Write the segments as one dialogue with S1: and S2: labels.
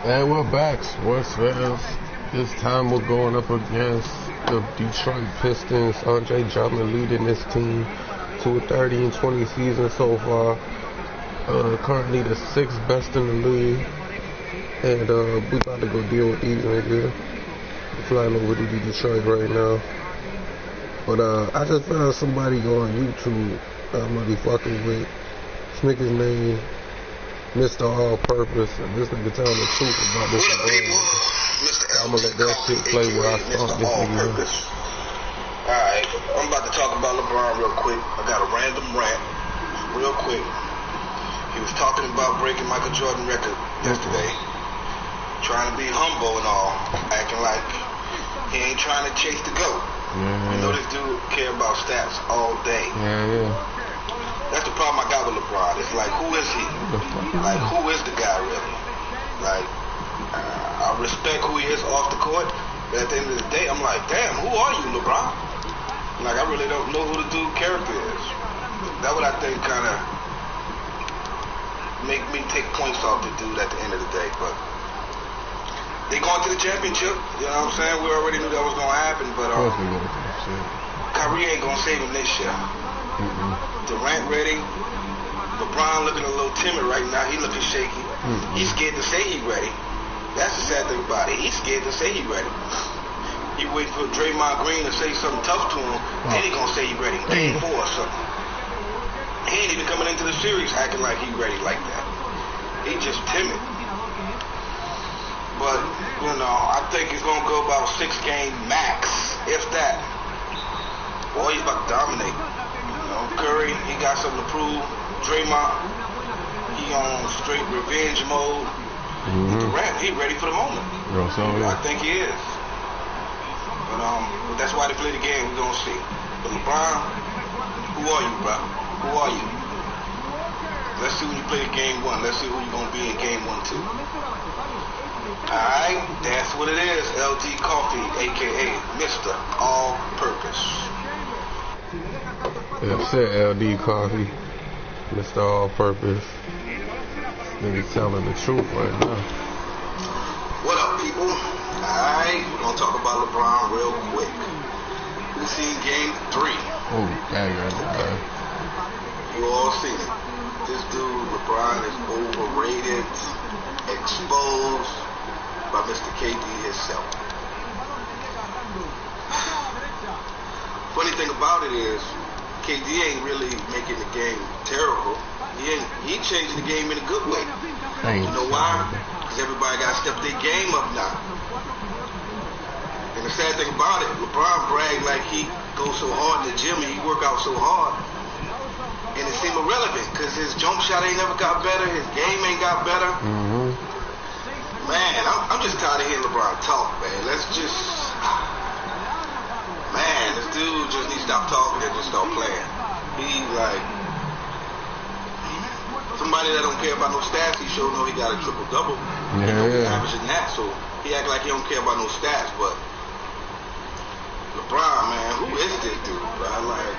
S1: And we're back, sports fans. This time we're going up against the Detroit Pistons. Andre Drummond leading this team to a 30-20 season so far. Currently the 6th best in the league. And we about to go deal with these niggas. We're flying over to Detroit right now. But I just found somebody on YouTube I'm really fucking with. This nigga's name Mr. All Purpose, and this nigga telling the truth about this.
S2: What up, people?
S1: I'm gonna let that shit play where I start this nigga.
S2: Alright, I'm about to talk about LeBron real quick. I got a random rant, real quick. He was talking about breaking Michael Jordan record yesterday, trying to be humble and all, acting like he ain't trying to chase the GOAT. You know this dude care about stats all day. That's the problem I got with LeBron. It's like, who is he? Like, who is the guy really? Like, I respect who he is off the court, but at the end of the day, I'm like, damn, who are you, LeBron? Like, I really don't know who the dude character is. That's what I think kind of make me take points off the dude at the end of the day. But they going to the championship. You know what I'm saying? We already knew that was going to happen, but Kyrie ain't going to save him this year. Durant ready. LeBron looking a little timid right now. He looking shaky. He's scared to say he ready. That's the sad thing about it. He's scared to say he ready. He waiting for Draymond Green to say something tough to him. Then he gonna say he ready. Game 4 or something. He ain't even coming into the series acting like he ready like that. He just timid. But, you know, I think he's gonna go about 6 game max, if that. Boy, he's about to dominate. Curry, he got something to prove. Draymond, he on straight revenge mode. Durant, he ready for the moment. I think he is. But that's why they play the game. We're gonna see. But LeBron, who are you, bro? Who are you? Let's see when you play game 1. Let's see who you're gonna be in game 1 too. Alright, that's what it is. LD Coffee, aka Mr. All Purpose.
S1: That's it, LD Coffee, Mr. All Purpose. Niggas telling the truth right now.
S2: What up, people? Alright, we're gonna talk about LeBron real quick. We seen game 3.
S1: Oh, dang.
S2: You all seen it. This dude, LeBron, is overrated, exposed by Mr. KD himself. Funny thing about it is, KD ain't really making the game terrible. He changing the game in a good way. You know why? Because everybody got to step their game up now. And the sad thing about it, LeBron bragged like he goes so hard in the gym and he work out so hard. And it seemed irrelevant because his jump shot ain't never got better. His game ain't got better. Man, I'm just tired of hearing LeBron talk, man. Let's just... Man, this dude just needs to stop talking and just start playing. He's like somebody that don't care about no stats. He sure know he got a triple-double. He's averaging that, so he act like he don't care about no stats. But LeBron, man, who is this dude, bro? Like,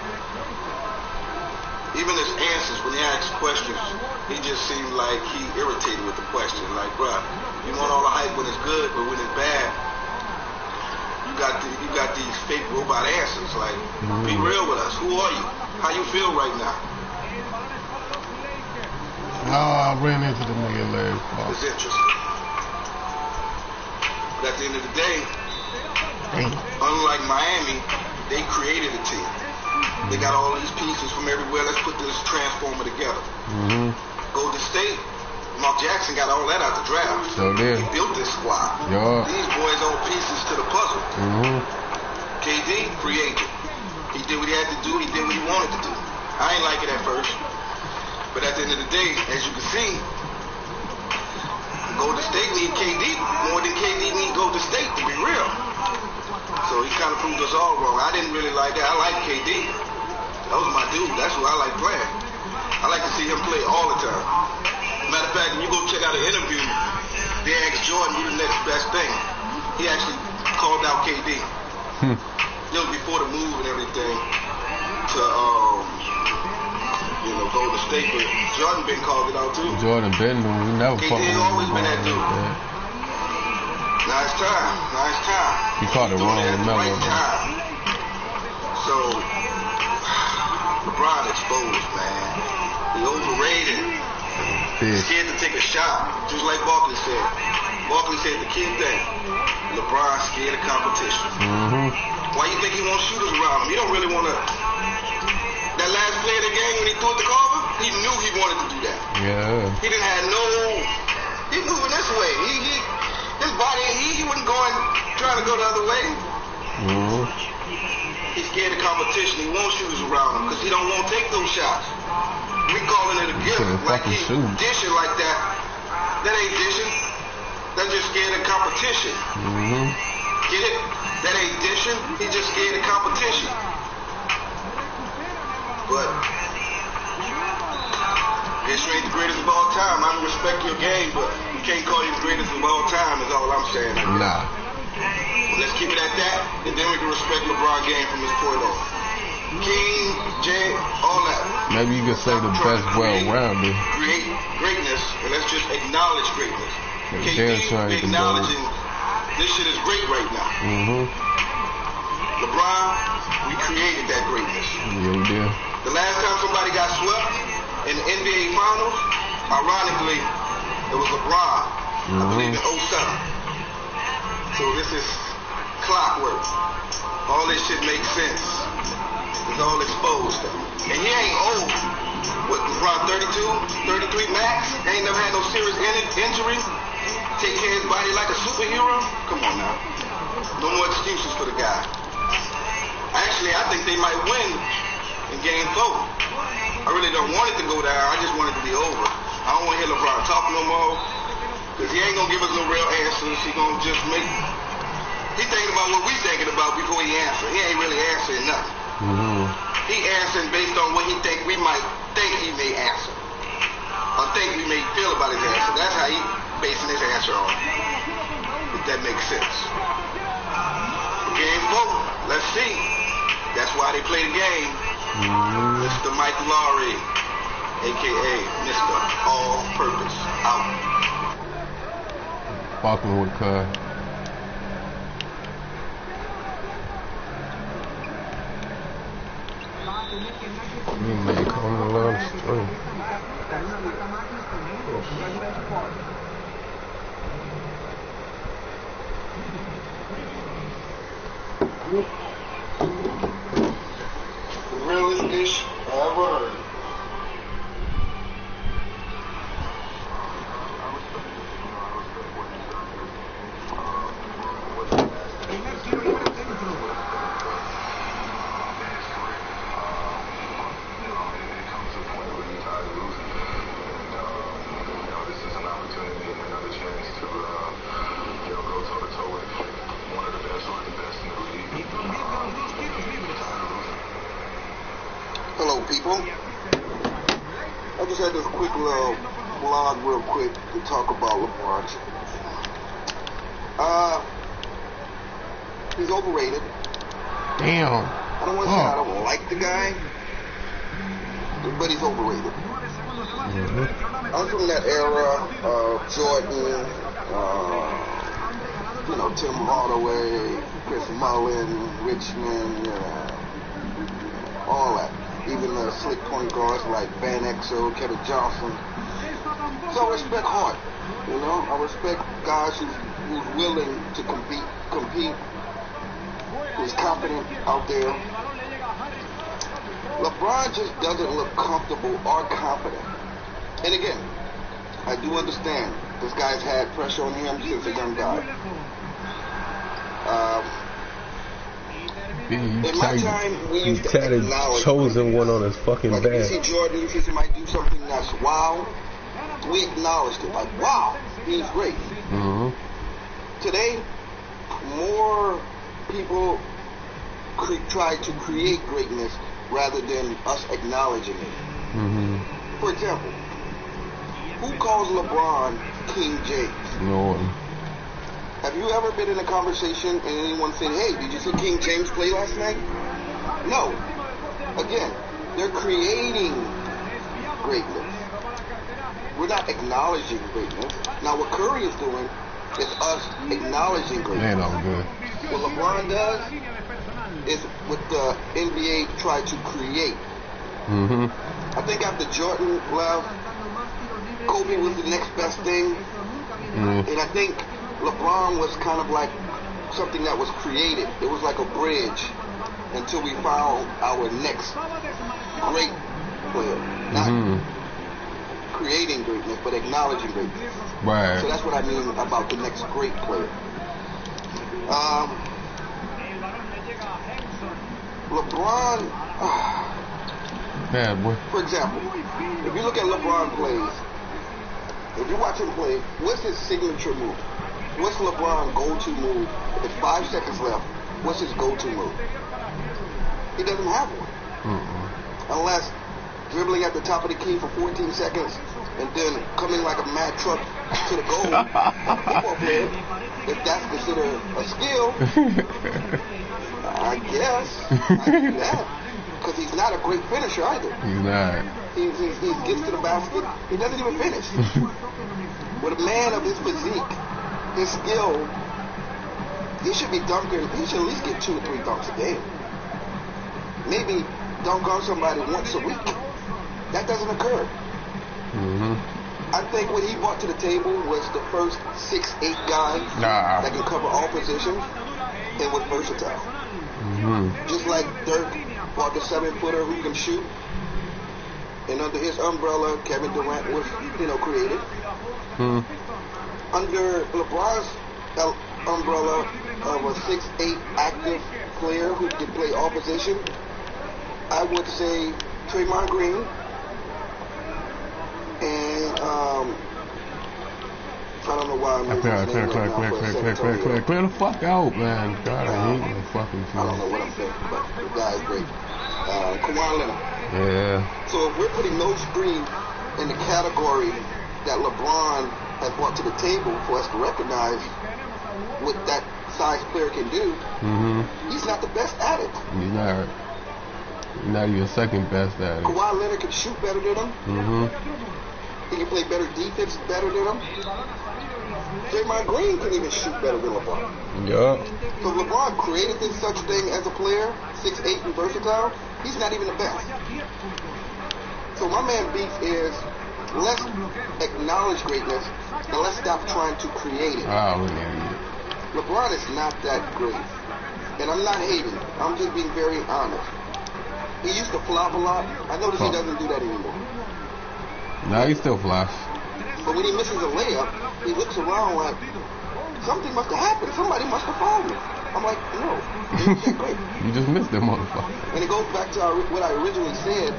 S2: even his answers when he asks questions, he just seems like he irritated with the question. Like, bro, you want all the hype when it's good, but when it's bad, you got these fake robot answers. Like, be real with us. Who are you? How you feel right now?
S1: I ran into the nigga last fall.
S2: It's interesting. But at the end of the day, unlike Miami, they created a team. They got all these pieces from everywhere. Let's put this transformer together. Golden State, Mark Jackson got all that out the draft. He built this squad. These boys own pieces to the puzzle. KD, free agent. He did what he had to do. He did what he wanted to do. I ain't like it at first. But at the end of the day, as you can see, Golden State need KD more than KD need Golden State, to be real. So he kind of proved us all wrong. I didn't really like that. I like KD. That was my dude. That's who I like playing. I like to see him play all the time. Matter of fact, if you go check out an interview, they asked Jordan who's the next best thing. He actually called out KD. It was before the move and everything to Golden State, but Jordan been called it out too.
S1: Jordan been, he never
S2: KD always been that dude. Nice time.
S1: He caught it wrong with Melo.
S2: Right time. So, LeBron exposed, man. He overrated. He's scared to take a shot, just like Barkley said. Barkley said the key thing. LeBron scared of competition. Why you think he won't shoot us around him? He don't really want to. That last play of the game when he threw it to Carver, he knew he wanted to do that.
S1: Yeah.
S2: He didn't have no. He moving this way. His body. He wasn't trying to go the other way. He's scared of competition. He won't shoot us around him because he don't want to take those shots. We calling it a gift. Like he dishing like that. That ain't dishing. That's just scared of competition. Get it? That ain't dishing. He just scared of competition. But guess you ain't the greatest of all time. I can respect your game, but you can't call you the greatest of all time is all I'm saying.
S1: Nah.
S2: Let's keep it at that, and then we can respect LeBron game from this point on. King, Jay, all that.
S1: Maybe you could say the best well-rounded.
S2: Create greatness, and let's just acknowledge greatness. KD acknowledging this shit is great right now. LeBron, we created that greatness.
S1: Yeah, we did.
S2: The last time somebody got swept in the NBA Finals, ironically, it was LeBron. I believe in 07. So this is clockwork. All this shit makes sense. It's all exposed. And he ain't old. What, LeBron 32, 33 max? Ain't never had no serious injury. Take care of his body like a superhero? Come on now. No more excuses for the guy. Actually, I think they might win in Game 4. I really don't want it to go down. I just want it to be over. I don't want to hear LeBron talk no more. Because he ain't going to give us no real answers. He going to just make... He thinking about what we thinking about before he answer. He ain't really answering nothing. He answering based on what he think we might think he may answer. Or think we may feel about his answer. That's how he basing his answer on. If that makes sense. Game 4. Let's see. That's why they play the game. Mr. Mike Lowry, a.k.a. Mr. All-Purpose. Out.
S1: Fucking with Cuz. You may come along straight.
S2: The realest dish I ever heard. Hello, people. I just had this quick little blog real quick to talk about LeBron. He's overrated.
S1: Damn.
S2: I don't want to say I don't like the guy, but he's overrated. I'm from that era of Jordan, Tim Hardaway, Chris Mullin, Richmond, all that. Even the slick point guards like Van Exel, Kevin Johnson. So I respect Hart. I respect guys who's willing to compete, who's confident out there. LeBron just doesn't look comfortable or confident. And again, I do understand this guy's had pressure on him since a young guy.
S1: In my time, we used to acknowledge chosen one on his fucking back.
S2: You see Jordan, you see somebody do something that's wow, we acknowledged it. Like, wow, he's great. Today, more people try to create greatness rather than us acknowledging it. For example, who calls LeBron King James?
S1: No one.
S2: Have you ever been in a conversation and anyone said, hey, did you see King James play last night? No. Again, they're creating greatness. We're not acknowledging greatness. Now what Curry is doing, It's us acknowledging greatness.
S1: Man, I'm good.
S2: What LeBron does is what the NBA tried to create.
S1: Mm-hmm.
S2: I think after Jordan left, Kobe was the next best thing.
S1: Mm.
S2: And I think LeBron was kind of like something that was created. It was like a bridge until we found our next great player. Not creating greatness, but acknowledging greatness.
S1: Right.
S2: So that's what I mean about the next great player. LeBron,
S1: Bad boy.
S2: for example, if you look at LeBron plays, if you watch him play, what's his signature move? What's LeBron's go-to move? If it's 5 seconds left, what's his go-to move? He doesn't have one. Unless dribbling at the top of the key for 14 seconds and then coming like a mad truck to the goal. A football player, if that's considered a skill, I guess I do that. Because he's not a great finisher either.
S1: He's not.
S2: He gets to the basket, he doesn't even finish. With a man of his physique, his skill, he should be dunking. He should at least get 2 or 3 dunks a game. Maybe dunk on somebody once a week. That doesn't occur. I think what he brought to the table was the first 6'8" guy that can cover all positions and was versatile. Just like Dirk brought the 7-footer who can shoot. And under his umbrella, Kevin Durant was, created. Under LeBron's umbrella of a 6'8" active player who can play all positions, I would say Draymond Green. And I don't know why I'm
S1: clear the fuck out, man. God, I hate the fucking team.
S2: I don't know what I'm saying, but the guy is great. Kawhi Leonard.
S1: Yeah.
S2: So if we're putting those 3 in the category that LeBron has brought to the table for us to recognize what that size player can do, he's not the best at it.
S1: He's not. Not even second best at it.
S2: Kawhi Leonard can shoot better than him. He can play better defense better than him. Draymond Green can even shoot better than LeBron.
S1: Yeah.
S2: So LeBron created this such thing as a player, 6'8" and versatile. He's not even the best. So my man beef is let's acknowledge greatness and let's stop trying to create it.
S1: Oh, yeah.
S2: LeBron is not that great. And I'm not hating. I'm just being very honest. He used to flop a lot. I notice he doesn't do that anymore.
S1: Nah, he still flops.
S2: But when he misses a layup, he looks around like, something must have happened. Somebody must have fouled me. I'm like, no, he's that great.
S1: You just missed that motherfucker.
S2: And it goes back to what I originally said.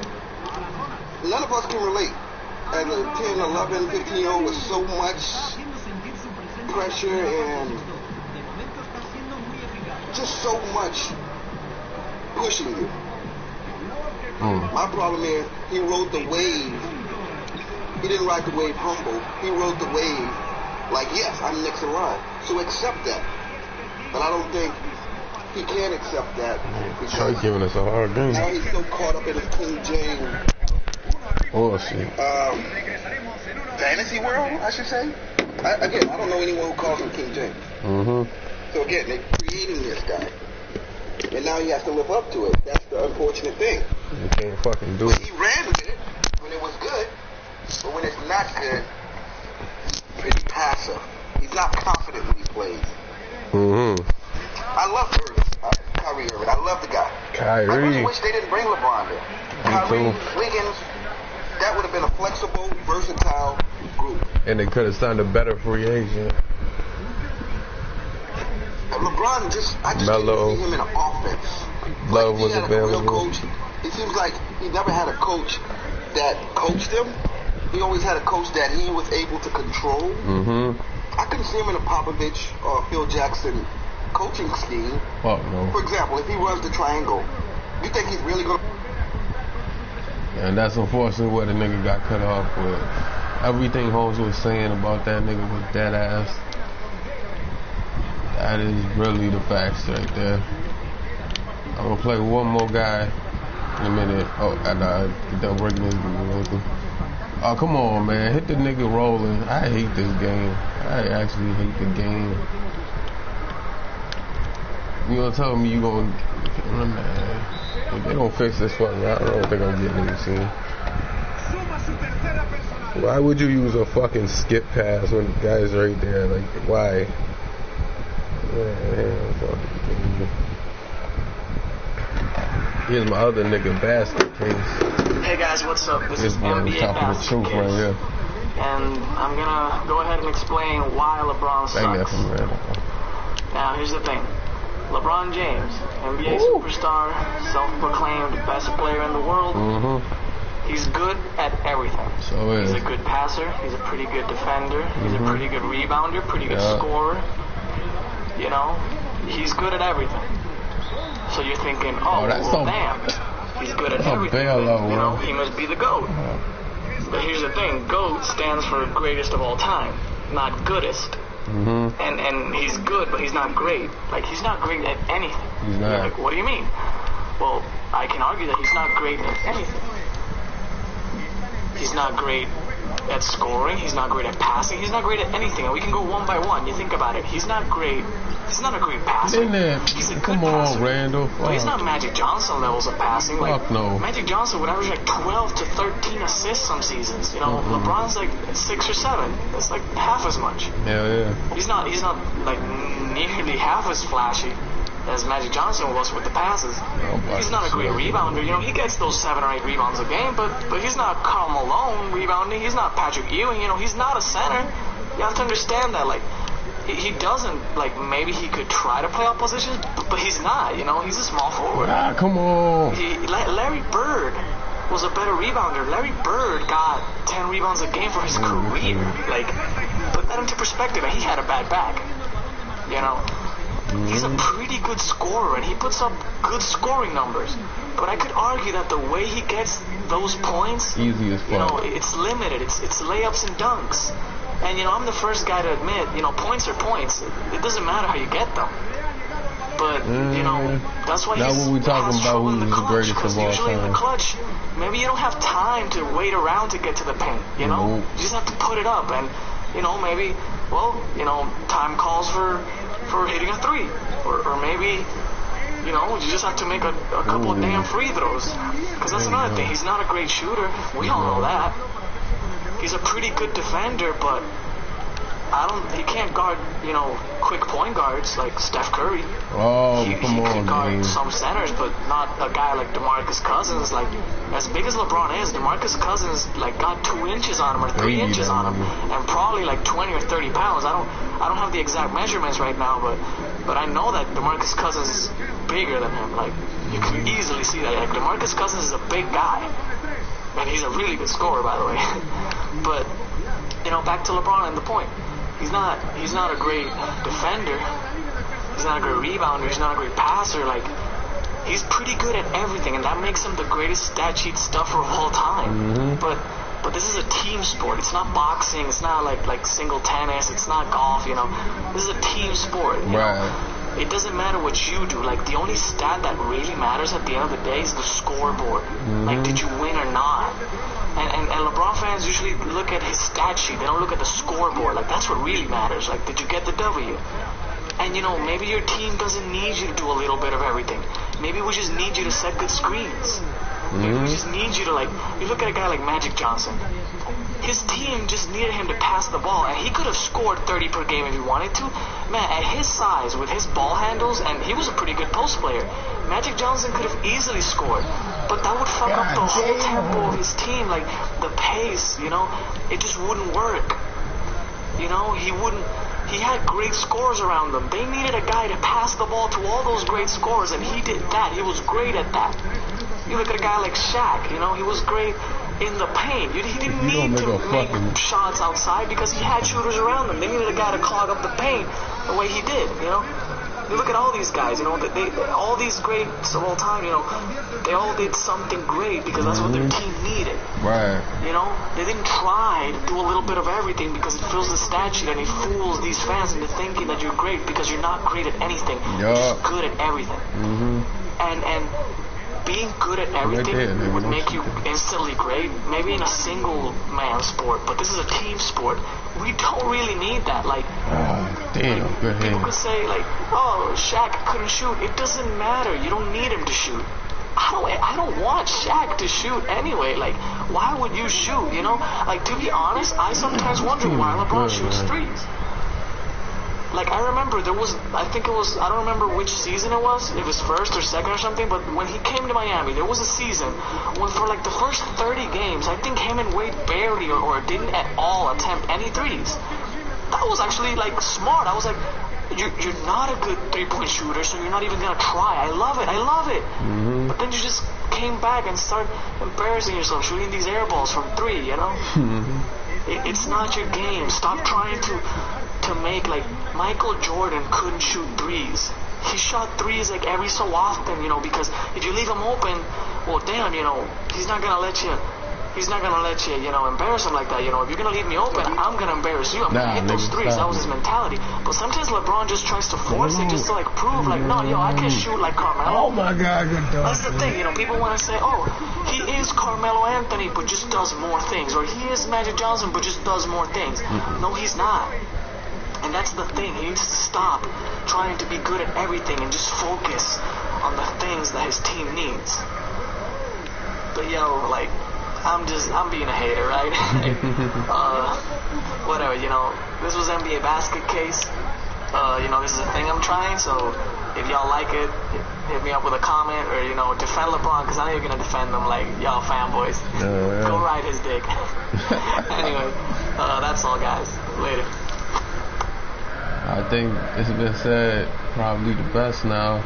S2: None of us can relate. As a 10, 11, 15-year-old with so much pressure and just so much pushing you. My problem is he rode the wave. He didn't ride the wave humble. He rode the wave like, yes, I'm next in line. So accept that. But I don't think he can accept that.
S1: He's giving us a hard game.
S2: Now he's so caught up in his King James
S1: shit.
S2: fantasy world, I should say. I don't know anyone who calls him King James. So again, they're creating this guy. And now he has to live up to it. That's the unfortunate thing.
S1: You can't fucking do it.
S2: He ran with it when it was good, but when it's not good, he's pretty passive. He's not confident when he plays. I love Kyrie Irving. I love the guy. I really wish they didn't bring LeBron there. Kyrie, Wiggins, that would have been a flexible, versatile group.
S1: And they could have signed a better free agent.
S2: LeBron I just didn't see him in an offense.
S1: Love was available.
S2: It seems like he never had a coach that coached him. He always had a coach that he was able to control. I couldn't see him in a Popovich or Phil Jackson coaching scheme.
S1: Fuck no.
S2: For example, if he runs the triangle, you think he's really going to...
S1: And that's unfortunately what the nigga got cut off with. Everything Holmes was saying about that nigga was dead ass. That is really the facts right there. I'm gonna play one more guy in a minute. Oh, and get done breaking this dude. Oh, come on, man. Hit the nigga rolling. I hate this game. I I actually hate the game. You gonna tell me you gonna... Man, if they don't fix this for me, I don't know if they're gonna get a new team. Why would you use a fucking skip pass when the guy's right there? Like, why? Man, fuck it. Here's my other nigga basket case.
S3: Hey guys, what's up? This is NBA
S1: top of the truth
S3: case.
S1: right here.
S3: And I'm gonna go ahead and explain why LeBron sucks. Now, here's the thing. LeBron James, NBA superstar, self-proclaimed best player in the world. He's good at everything.
S1: So
S3: he's a good passer. He's a pretty good defender. He's a pretty good rebounder, pretty good scorer. You know, he's good at everything. So you're thinking, damn, he's good at everything. You know, he must be the GOAT. But here's the thing, GOAT stands for greatest of all time, not goodest. And he's good, but he's not great. Like, he's not great at anything.
S1: He's not.
S3: You're like, what do you mean? Well, I can argue that he's not great at anything. He's not great at scoring. He's not great at passing. He's not great at anything. And we can go one by one. You think about it. He's not great. He's not a great passer. He's a good passer.
S1: Randall.
S3: But he's not Magic Johnson levels of passing. Like,
S1: no.
S3: Magic Johnson would average like 12 to 13 assists some seasons. You know, LeBron's like 6 or 7. That's like half as much.
S1: Yeah.
S3: He's not like nearly half as flashy as Magic Johnson was with the passes. He's not a great rebounder. You know, he gets those 7 or 8 rebounds a game, but he's not Karl Malone rebounding. He's not Patrick Ewing. You know, he's not a center. You have to understand that. Like, he doesn't, like, maybe he could try to play all positions, but he's not. You know, he's a small forward.
S1: Come on.
S3: Larry Bird was a better rebounder. Larry Bird got 10 rebounds a game for his career. Like, put that into perspective, and he had a bad back. You know. He's a pretty good scorer, and he puts up good scoring numbers. But I could argue that the way he gets those points,
S1: easy as fuck.
S3: You know, it's limited. It's layups and dunks. And, you know, I'm the first guy to admit, you know, points are points. It doesn't matter how you get them. But, you know, that's why he's
S1: what we talking about, who's the greatest of all
S3: usually
S1: time.
S3: In the clutch, maybe you don't have time to wait around to get to the paint, you know? You just have to put it up. And, you know, maybe, well, you know, time calls for hitting a 3. Or maybe, you know, you just have to make a couple of damn free throws. Because that's another thing. He's not a great shooter. We all know that. He's a pretty good defender, but he can't guard, you know, quick point guards like Steph Curry. He can guard some centers, but not a guy like DeMarcus Cousins. Like, as big as LeBron is, DeMarcus Cousins, like, got 2 inches on him or 3 inches on him, and probably like 20 or 30 pounds. I don't have the exact measurements right now, but I know that DeMarcus Cousins is bigger than him. Like, you can easily see that. Like, DeMarcus Cousins is a big guy, and he's a really good scorer, by the way. But, you know, back to LeBron and the point. He's not a great defender. He's not a great rebounder. He's not a great passer. Like, he's pretty good at everything, and that makes him the greatest stat sheet stuffer of all time. But this is a team sport. It's not boxing. It's not like single tennis. It's not golf. You know, this is a team sport. You know? It doesn't matter what you do. Like, the only stat that really matters at the end of the day is the scoreboard. Like, did you win or not? And LeBron fans usually look at his stat sheet. They don't look at the scoreboard. Like, that's what really matters. Like, did you get the W? And, you know, maybe your team doesn't need you to do a little bit of everything. Maybe we just need you to set good screens. Maybe we just need you to, like, you look at a guy like Magic Johnson. His team just needed him to pass the ball, and he could have scored 30 per game if he wanted to. Man, at his size, with his ball handles, and he was a pretty good post player, Magic Johnson could have easily scored. But that would fuck up the whole tempo of his team, like, the pace, you know? It just wouldn't work. You know, he had great scorers around them. They needed a guy to pass the ball to all those great scorers, and he did that. He was great at that. You look at a guy like Shaq, you know, he was great in the paint. He didn't need to make shots outside because he had shooters around him. They needed a guy to clog up the paint the way he did, you know. You look at all these guys, you know, all these greats of all time, you know, they all did something great because that's what their team needed.
S1: Right.
S3: You know, they didn't try to do a little bit of everything because it fills the stat sheet and it fools these fans into thinking that you're great because you're not great at anything. You're just good at everything. And being good at everything would make you instantly great, maybe in a single man sport, but this is a team sport. We don't really need that. Like,
S1: damn,
S3: like people could say, like, oh, Shaq couldn't shoot. It doesn't matter. You don't need him to shoot. I don't want Shaq to shoot anyway. Like, why would you shoot, you know? Like, to be honest, I sometimes wonder why LeBron shoots threes. Like, I remember there was, I don't remember which season it was, if it was first or second or something, but when he came to Miami, there was a season when for like the first 30 games, I think him and Wade barely or didn't at all attempt any threes. That was actually, like, smart. I was like, you're not a good three-point shooter, so you're not even going to try. I love it.
S1: Mm-hmm.
S3: But then you just came back and started embarrassing yourself, shooting these air balls from three, you know?
S1: Mm-hmm.
S3: It's not your game. Stop trying to make, like, Michael Jordan couldn't shoot threes. He shot threes, like, every so often, you know, because if you leave him open, well, damn, you know, he's not gonna let you, you know, embarrass him like that, you know. If you're gonna leave me open, I'm gonna embarrass you. I'm gonna hit those threes. That was his mentality. But sometimes LeBron just tries to force it just to, like, prove, like, no, yo, I can shoot like Carmelo.
S1: Oh my God, good dog.
S3: That's the thing, you know. People want to say, oh, he is Carmelo Anthony, but just does more things, or he is Magic Johnson, but just does more things. No, he's not. And that's the thing. He needs to stop trying to be good at everything and just focus on the things that his team needs. But yo, like, I'm being a hater, right? Whatever, you know, this was NBA basket case. You know, this is a thing I'm trying, so if y'all like it, hit me up with a comment, or, you know, defend LeBron, because I know you're going to defend them like y'all fanboys. Go ride his dick. Anyway, that's all, guys. Later.
S1: I think it's been said probably the best now.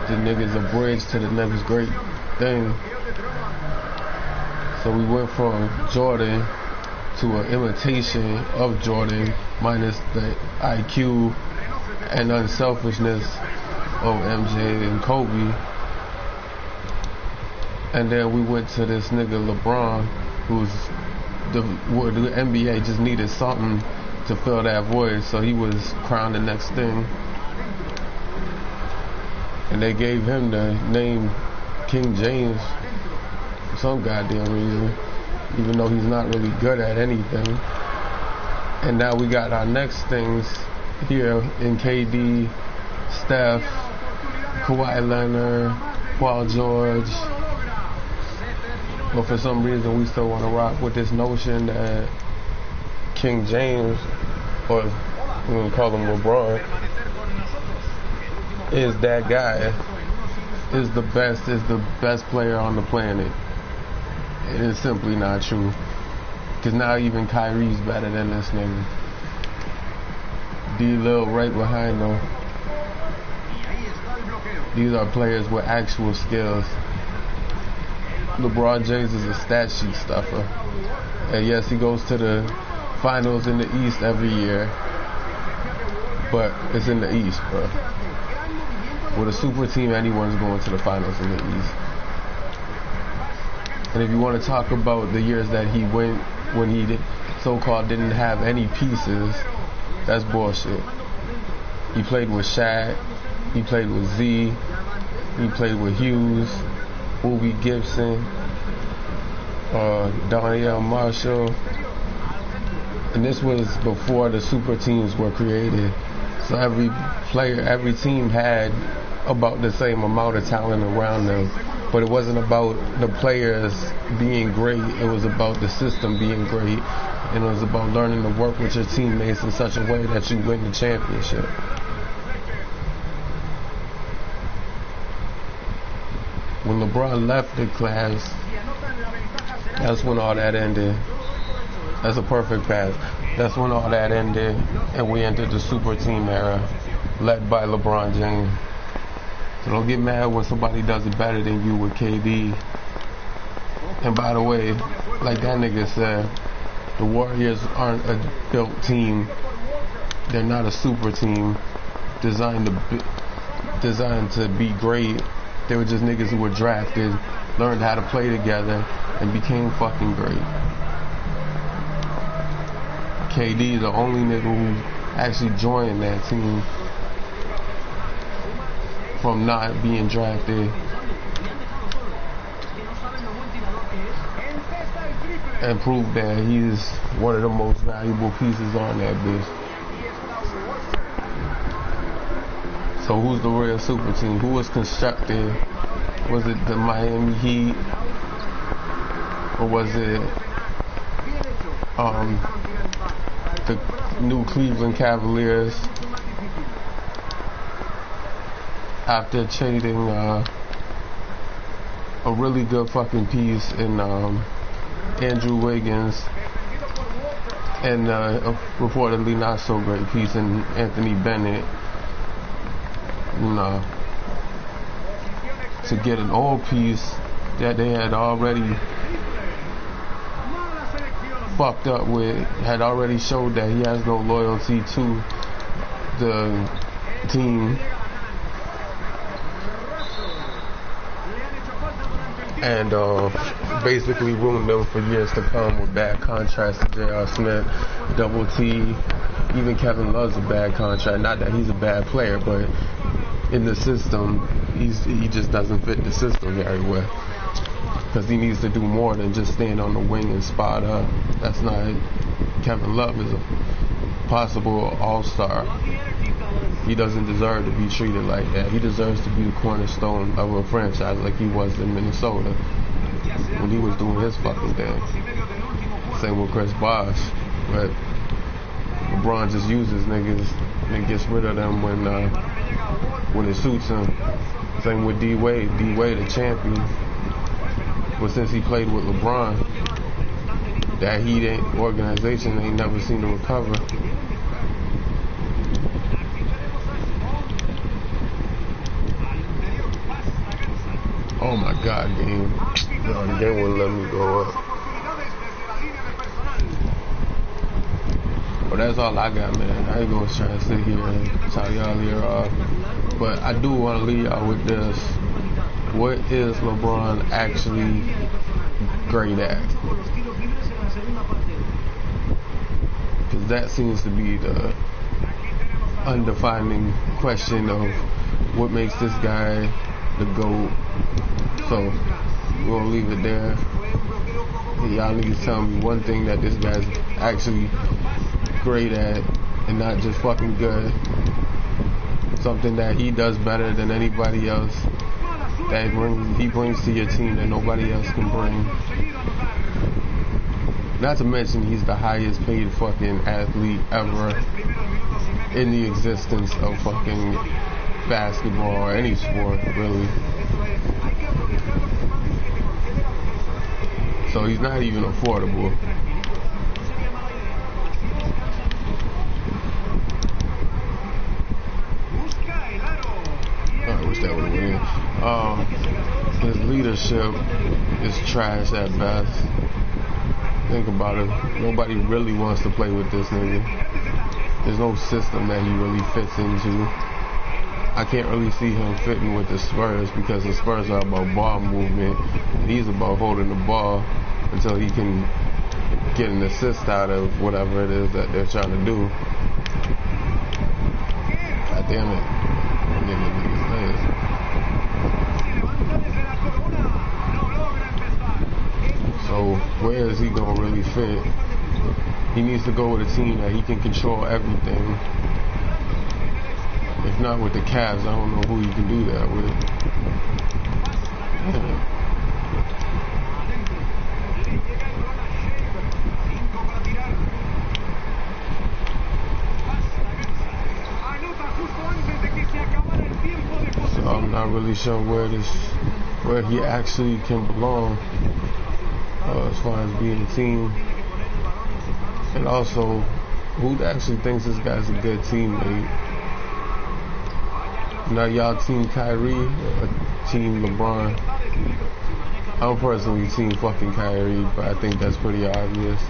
S1: The nigga's a bridge to the next great thing. So we went from Jordan to an imitation of Jordan minus the IQ and unselfishness of MJ and Kobe. And then we went to this nigga LeBron, where the NBA just needed something to fill that void, so he was crowned the next thing. And they gave him the name King James for some goddamn reason, even though he's not really good at anything. And now we got our next things here in KD, Steph, Kawhi Leonard, Paul George. But for some reason we still want to rock with this notion that King James, or we can call him LeBron, is that guy, is the best player on the planet. It is simply not true. Because now even Kyrie's better than this nigga. D-Lil right behind him. These are players with actual skills. LeBron James is a stat sheet stuffer. And yes, he goes to the finals in the East every year, but it's in the East, bro. With a super team, anyone's going to the finals in the East. And if you want to talk about the years that he went when he so-called didn't have any pieces, that's bullshit. He played with Shaq, he played with Z, he played with Hughes, Boobie Gibson, Donnell Marshall. And this was before the super teams were created. So every player, every team had about the same amount of talent around them. But it wasn't about the players being great. It was about the system being great. And it was about learning to work with your teammates in such a way that you win the championship. When LeBron left the class, that's when all that ended. That's a perfect pass. That's when all that ended, and we entered the super team era, led by LeBron James. So don't get mad when somebody does it better than you with KD. And by the way, like that nigga said, the Warriors aren't a built team. They're not a super team designed to be great. They were just niggas who were drafted, learned how to play together, and became fucking great. KD is the only nigga who actually joined that team from not being drafted and prove that he's one of the most valuable pieces on that bitch. So who's the real super team? Who was constructed? Was it the Miami Heat? Or was it the new Cleveland Cavaliers after trading a really good fucking piece in Andrew Wiggins and a reportedly not so great piece in Anthony Bennett, to get an old piece that they had already fucked up with, had already showed that he has no loyalty to the team, and basically ruined them for years to come with bad contracts to J.R. Smith, Double T, even Kevin Love's a bad contract. Not that he's a bad player, but in the system, he just doesn't fit the system very well. Because he needs to do more than just stand on the wing and spot up. That's not. Kevin Love is a possible all-star. He doesn't deserve to be treated like that. He deserves to be the cornerstone of a franchise like he was in Minnesota when he was doing his fucking thing. Same with Chris Bosh. But LeBron just uses niggas and gets rid of them when it suits him. Same with D Wade. D Wade, a champion. But since he played with LeBron, that organization ain't never seen to recover. Oh my God, game. No, the game wouldn't let me go up. Well, that's all I got, man. I ain't gonna try to sit here and tell y'all here off. But I do want to leave y'all with this. What is LeBron actually great at? Because that seems to be the undefining question of what makes this guy the GOAT. So we're gonna leave it there. Y'all need to tell me one thing that this guy's actually great at and not just fucking good. Something that he does better than anybody else, that he brings to your team that nobody else can bring. Not to mention he's the highest paid fucking athlete ever in the existence of fucking basketball or any sport, really. So he's not even affordable. I wish that would have went in. His leadership is trash at best. Think about it. Nobody really wants to play with this nigga. There's no system that he really fits into. I can't really see him fitting with the Spurs because the Spurs are about ball movement. He's about holding the ball until he can get an assist out of whatever it is that they're trying to do. God damn it. So where is he gonna really fit? He needs to go with a team that he can control everything. If not with the Cavs, I don't know who you can do that with. Yeah. So I'm not really sure where he actually can belong as far as being a team. And also, who actually thinks this guy's a good teammate? Now y'all team Kyrie or team LeBron? I'm personally team fucking Kyrie, but I think that's pretty obvious.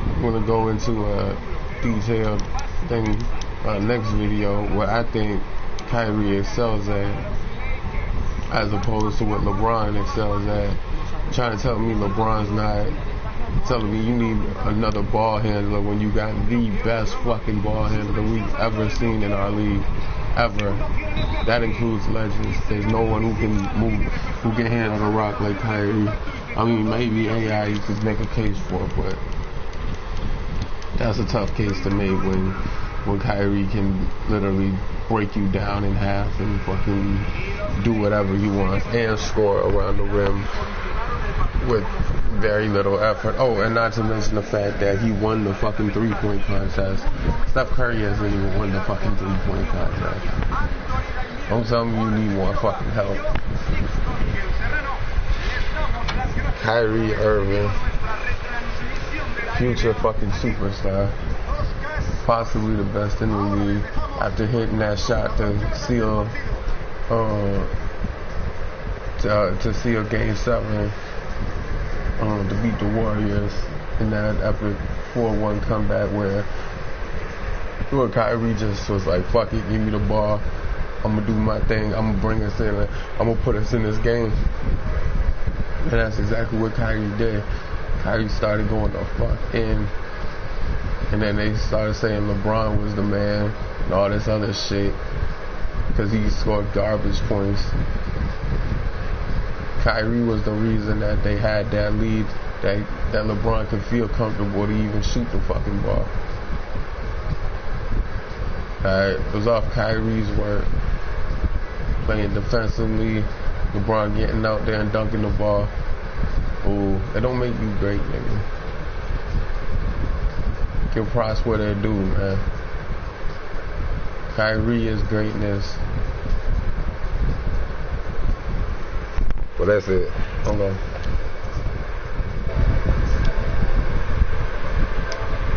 S1: I'm gonna go into a detailed thing next video where I think Kyrie excels at as opposed to what LeBron excels at. Trying to tell me LeBron's not telling me you need another ball handler when you got the best fucking ball handler we've ever seen in our league, ever. That includes legends. There's no one who can move, who can handle the rock like Kyrie. I mean, maybe AI you could make a case for, but that's a tough case to make when Kyrie can literally break you down in half and fucking do whatever he wants and score around the rim with very little effort. Oh, and not to mention the fact that he won the fucking 3-point contest. Steph Curry hasn't even won the fucking 3-point contest. Don't tell me you need more fucking help. Kyrie Irving, future fucking superstar, possibly the best in the league, after hitting that shot to seal Game 7 to beat the Warriors in that epic 4-1 comeback where Kyrie just was like, fuck it, give me the ball, I'm gonna do my thing, I'm gonna bring us in, I'm gonna put us in this game. And that's exactly what Kyrie did. Kyrie started going the fuck in. And then they started saying LeBron was the man and all this other shit because he scored garbage points. Kyrie was the reason that they had that lead, that LeBron could feel comfortable to even shoot the fucking ball. It was off Kyrie's work, playing defensively, LeBron getting out there and dunking the ball. Ooh, it don't make you great, nigga. Give props what they do, man. Kyrie is greatness. Well, that's it. Hold on.